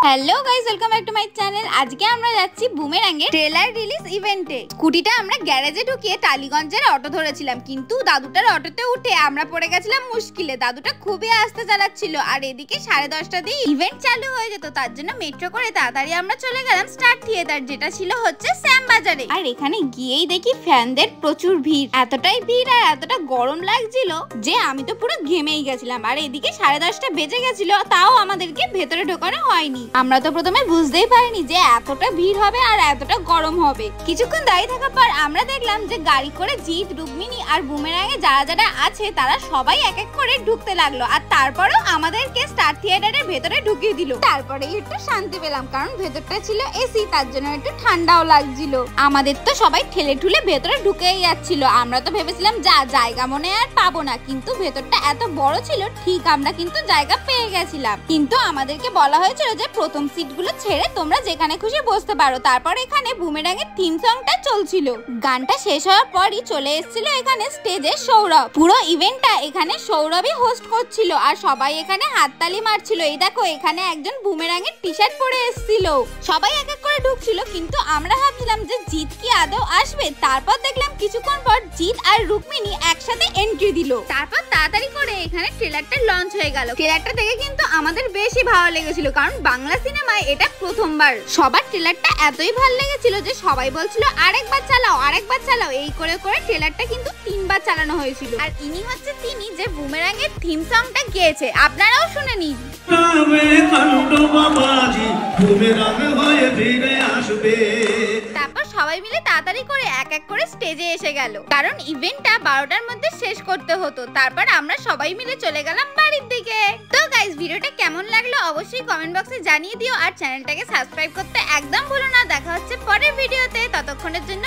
Hello guys, welcome back to my channel. আজকে আমরা যাচ্ছি বুমেরাঙের ট্রেলার রিলিজ ইভেন্টে। স্কুটিটা আমরা গ্যারেজে ঢুকিয়ে টালিগঞ্জের অটো ধরেছিলাম, কিন্তু দাদুটার অটোতে উঠে আমরা পড়ে গেছিলাম মুশকিলে। দাদুটা খুবই আস্তে চালাচ্ছিল, আর এদিকে 10:30 দিয়ে ইভেন্ট চালু হয়ে যেত। তার জন্য মেট্রো করে তাড়াতাড়ি আমরা চলে গেলাম স্টার থিয়েটার, যেটা ছিল হচ্ছে শ্যামবাজারে। আর এখানে গিয়েই দেখি ফ্যানদের প্রচুর ভিড়, এতটাই ভিড় আর এতটা গরম লাগছিল যে আমি তো পুরো ঘেমেই গেছিলাম। আর এদিকে 10:30 বেজে গেছিল, তাও আমাদেরকে ভেতরে ঢোকানো হয়নি। আমরা তো প্রথমে বুঝতেই পারিনি যে এতটা ভিড় হবে আর এতটা গরম হবে। কিছুক্ষণ দাঁড়িয়ে থাকার পর আমরা দেখলাম যে গাড়ি করে জিৎ, রুক্মিণী আর বুমেরাঙে যারা যারা আছে তারা সবাই এক এক করে ঢুকতে লাগলো। আর তারপরেও আমাদেরকে স্টার থিয়েটারের ভেতরে ঢুকিয়ে দিল। তারপরে একটু শান্তি পেলাম, কারণ ভেতরটা ছিল এসি, তার জন্য একটু ঠান্ডাও লাগছিল। আমাদের তো সবাই ঠেলে ঠুলে ভেতরে ঢুকেই যাচ্ছিল। আমরা তো ভেবেছিলাম জায়গা মনে আর পাবো না, কিন্তু ভেতরটা এত বড় ছিল, ঠিক আমরা কিন্তু জায়গা পেয়ে গেছিলাম। কিন্তু আমাদেরকে বলা হয়েছিল যে প্রথম সিটগুলো ছেড়ে তোমরা যেখানে খুশি বসতে পারো। তারপর এখানে বুমেরাঙের থিম সংটা চলছিল। গানটা শেষ হওয়ার পরই চলে এসেছিল এখানে স্টেজে সৌরভ। পুরো ইভেন্টটা এখানে সৌরভই হোস্ট করছিল, আর সবাই এখানে হাততালি মারছিল। এই দেখো, এখানে একজন বুমেরাঙের টি শার্ট পরে এসেছিল। সবাই এক এক করে ঢুকছিল, কিন্তু আমরা ভাবছিলাম যে জিৎ কি আদৌ আসবে। তারপর দেখলাম কিছুক্ষণ পর জিৎ আর রুক্মিণী একসাথে এন্ট্রি দিল। তারপর তাড়াতাড়ি করে এখানে ট্রেলারটা লঞ্চ হয়ে গেল। ট্রেলারটা দেখে কিন্তু আমাদের বেশি ভালো লেগেছিল, কারণ বাংলা সিনেমায় এটা প্রথমবার। সবার ট্রেলারটা এতই ভালো লেগেছিল যে সবাই বলছিল আরেকবার চালাও, আরেকবার চালাও। এই করে করে ট্রেলারটা কিন্তু 3বার চালানো হয়েছিল। আর ইনি হচ্ছে তিনি যে বুমেরাঙের থিম সংটা গেয়েছে, আপনারাও শুনে নিন। তারপর সবাই মিলে তাড়াতাড়ি করে এক এক করে স্টেজে এসে গেল, কারণ ইভেন্টটা 12টার মধ্যে শেষ করতে হতো। তারপর আমরা সবাই মিলে চলে গেলাম বাড়ির দিকে। তো গাইস, ভিডিওটা কেমন লাগলো অবশ্যই কমেন্ট বক্সে জানিয়ে দিও, আর চ্যানেলটাকে সাবস্ক্রাইব করতে একদম ভুলো না। দেখা হচ্ছে পরের ভিডিওতে, ততক্ষণের জন্য